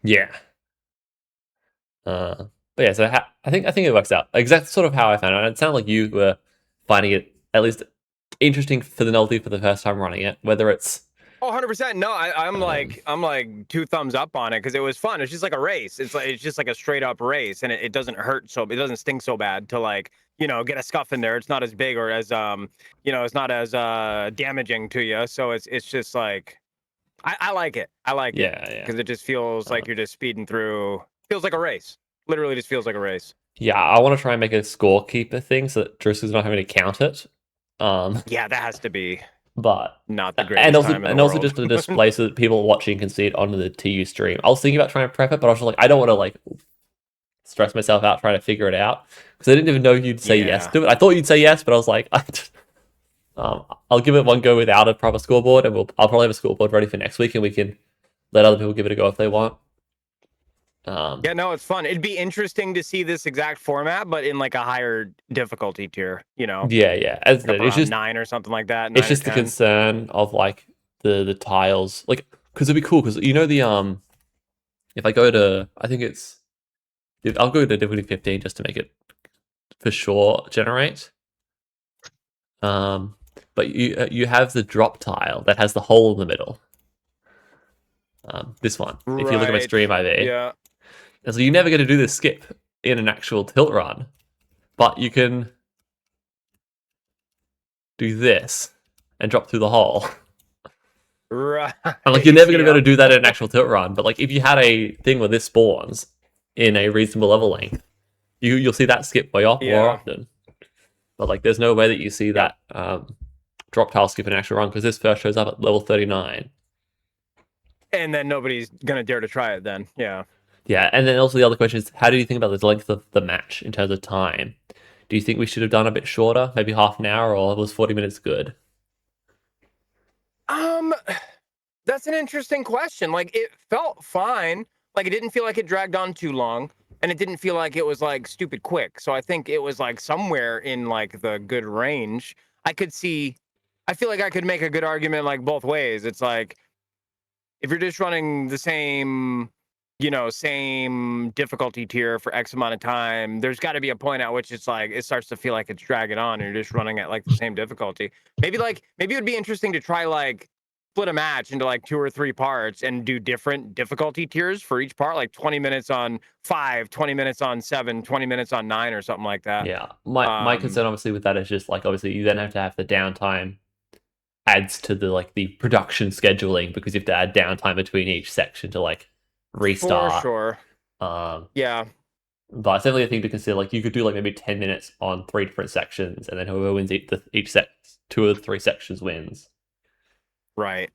Yeah. But yeah, so I think it works out. Exactly sort of how I found it. And it sounded like you were finding it at least interesting for the novelty for the first time running it. Whether it's 100%. No, I'm like 2 thumbs up on it because it was fun. It's just like a race. It's just like a straight up race, and it doesn't hurt it doesn't sting so bad to like get a scuff in there. It's not as big or as it's not as damaging to you. So it's just like I like it. I like it because it just feels like you're just speeding through. Feels like a race. Literally, just feels like a race. Yeah, I want to try and make a scorekeeper thing so that Drew's not having to count it. Yeah, that has to be. But not the greatest and also just a display so that people watching can see it on the TU stream. I was thinking about trying to prep it, but I was just like, I don't want to like stress myself out trying to figure it out because I didn't even know you'd say yes to it. I thought you'd say yes, but I was like, I'll give it one go without a proper scoreboard, and I'll probably have a scoreboard ready for next week, and we can let other people give it a go if they want. Yeah, no, it's fun. It'd be interesting to see this exact format, but in like a higher difficulty tier, Yeah. It's just 9 or something like that. It's just the concern of like the tiles, like because it'd be cool because the if I go to I'll go to difficulty 15 just to make it for sure generate. But you have the drop tile that has the hole in the middle. This one, if you look at my stream IV. Yeah. And so you're never going to do this skip in an actual tilt run, but you can do this and drop through the hole. Right. And like you're never going to be able to do that in an actual tilt run, but like if you had a thing where this spawns in a reasonable level length, you'll see that skip more often. But like there's no way that you see that drop tile skip in an actual run because this first shows up at level 39. And then nobody's going to dare to try it then. Yeah. Yeah, and then also the other question is, how do you think about the length of the match in terms of time? Do you think we should have done a bit shorter, maybe half an hour, or was 40 minutes good? That's an interesting question. Like, it felt fine. Like, it didn't feel like it dragged on too long, and it didn't feel like it was, like, stupid quick. So I think it was, like, somewhere in, like, the good range. I feel like I could make a good argument, like, both ways. It's like, if you're just running the same difficulty tier for X amount of time, there's got to be a point at which it's like it starts to feel like it's dragging on and you're just running at like the same difficulty. Maybe it would be interesting to try like split a match into like 2 or 3 parts and do different difficulty tiers for each part, like 20 minutes on 5, 20 minutes on 7, 20 minutes on 9 or something like that. Yeah. My concern obviously with that is just like obviously you then have to have the downtime adds to the like the production scheduling because you have to add downtime between each section to like restart. For sure. Yeah. But it's definitely a thing to consider. Like you could do like maybe 10 minutes on 3 different sections, and then whoever wins each set, 2 of the 3 sections wins. Right.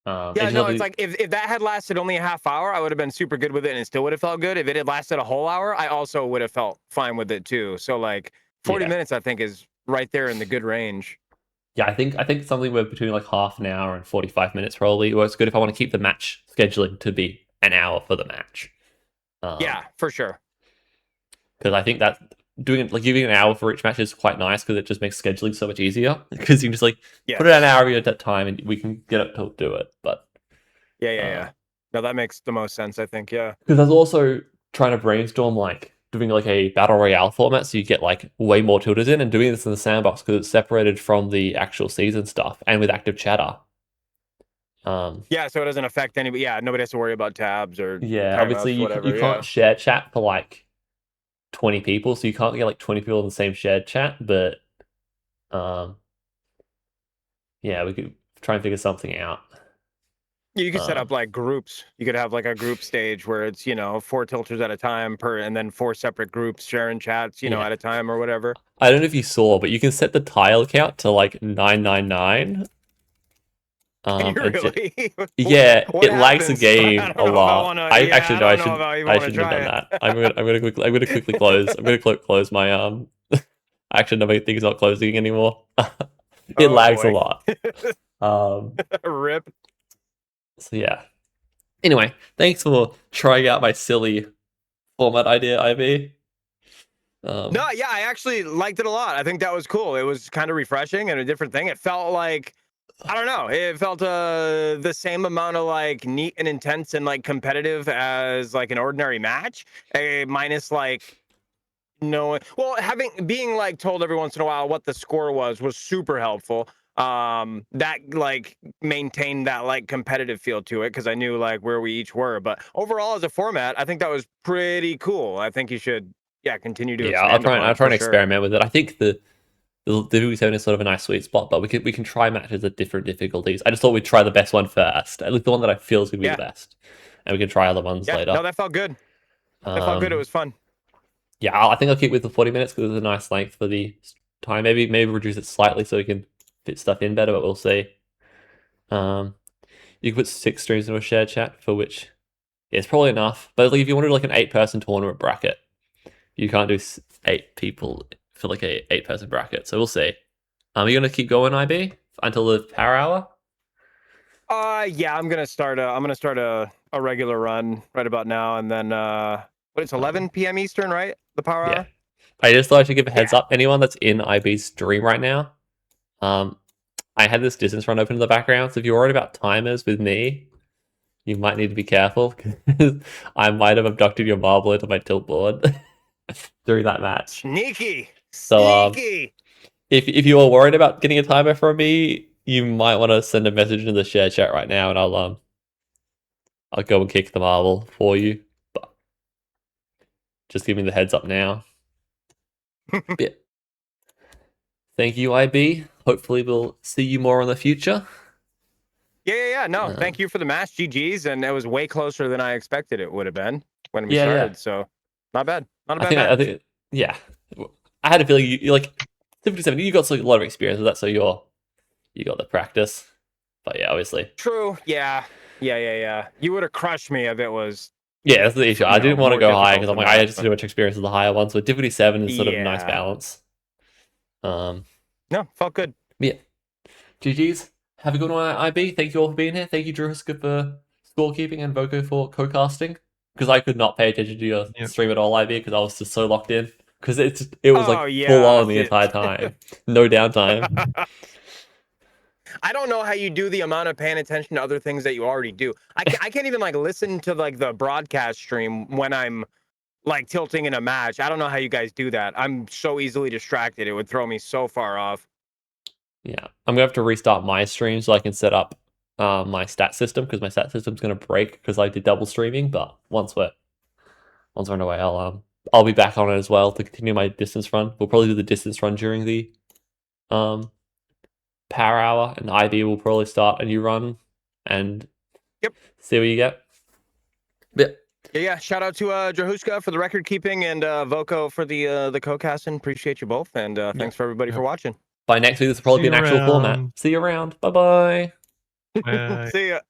It's like if that had lasted only a half hour, I would have been super good with it and it still would have felt good. If it had lasted a whole hour, I also would have felt fine with it too. So like 40 minutes, I think, is right there in the good range. Yeah, I think something between like half an hour and 45 minutes probably works good if I want to keep the match scheduling to be an hour for the match. Yeah, for sure. Because I think that doing it like giving an hour for each match is quite nice because it just makes scheduling so much easier. Because you can just like put it an hour at that time and we can get up to do it. But yeah. No, that makes the most sense, I think. Yeah. Because I was also trying to brainstorm like doing like a battle royale format so you get like way more tilters in, and doing this in the Sandbox because it's separated from the actual season stuff and with active chatter. So it doesn't affect anybody. Yeah, nobody has to worry about tabs or obviously you can't share chat for like 20 people, so you can't get like 20 people in the same shared chat, but we could try and figure something out. You could set up like groups. You could have like a group stage where it's 4 tilters at a time and then 4 separate groups sharing chats at a time or whatever. I don't know if you saw, but you can set the tile count to like 999. Can you and really? yeah, What it lags the happens? game I don't a know if I lot. wanna- I yeah, actually I no, I don't know if I even I wanna shouldn't have try done it. that. I'm gonna quickly close. I'm gonna close my Actually, no, my thing's not closing anymore. It Oh lags a boy. lot. Rip. So yeah. Anyway, thanks for trying out my silly format idea, IB. No, yeah, I actually liked it a lot. I think that was cool. It was kind of refreshing and a different thing. It felt like, I don't know, it felt the same amount of like neat and intense and like competitive as like an ordinary match, minus like no, well, being like told every once in a while what the score was super helpful. That like maintained that like competitive feel to it because I knew like where we each were. But overall, as a format, I think that was pretty cool. I think you should, yeah, continue to Yeah, expand upon I'll it try for and sure. experiment with it. I think the WTA is sort of a nice sweet spot, but we can try matches at different difficulties. I just thought we'd try the best one first, at least the one that I feel is gonna be the best, and we can try other ones Yeah, later. no, that felt good. That felt good. It was fun. Yeah, I think I'll keep with the 40 minutes because it's a nice length for the time. Maybe reduce it slightly so we can fit stuff in better, but we'll see. You can put 6 streams into a shared chat, for which yeah, it's probably enough. But like, if you want to do like an 8-person tournament bracket, you can't do 8 people for like a 8-person bracket. So we'll see. Are you gonna keep going, IB, until the power hour? Yeah, I'm gonna start a regular run right about now, and then what it's 11 p.m. Eastern, right? The power hour. I just thought I should give a heads up. Anyone that's in IB's stream right now, I had this distance run open in the background. So if you're worried about timers with me, you might need to be careful because I might have abducted your marble into my tilt board during that match. Sneaky. So Sneaky. if you are worried about getting a timer from me, you might want to send a message into the share chat right now, and I'll go and kick the marble for you. But just give me the heads up now. Yeah. Thank you, IB. Hopefully we'll see you more in the future. Yeah. No, thank you for the match, GG's, and it was way closer than I expected it would have been when we started. So not bad. Not a bad match. I think, yeah. I had a feeling you like 57. You got a lot of experience with that, so you got the practice. But yeah, obviously. True. Yeah. You would have crushed me if it was. Yeah, that's the issue. I didn't want to go high because I'm like, I had just too much experience with the higher ones. So difficulty 7 is sort of a nice balance. No, felt good. Yeah. GG's. Have a good one, IB. Thank you all for being here. Thank you, Drew Husker, for scorekeeping and Voco for co-casting. Because I could not pay attention to your stream at all, IB, because I was just so locked in. Because it was like full on the entire time. No downtime. I don't know how you do the amount of paying attention to other things that you already do. I can't even like listen to like the broadcast stream when I'm like tilting in a match. I don't know how you guys do that. I'm so easily distracted. It would throw me so far off. Yeah, I'm gonna have to restart my stream so I can set up my stat system because my stat system's gonna break because I did double streaming. But once we're underway, I'll be back on it as well to continue my distance run. We'll probably do the distance run during the power hour, and IB will probably start a new run and see what you get. Yeah. Shout out to Drahuska for the record keeping and Voco for the co-casting. Appreciate you both, and thanks for everybody for watching. By next week, this will probably be an actual format. See you around. Bye-bye. Bye. See ya.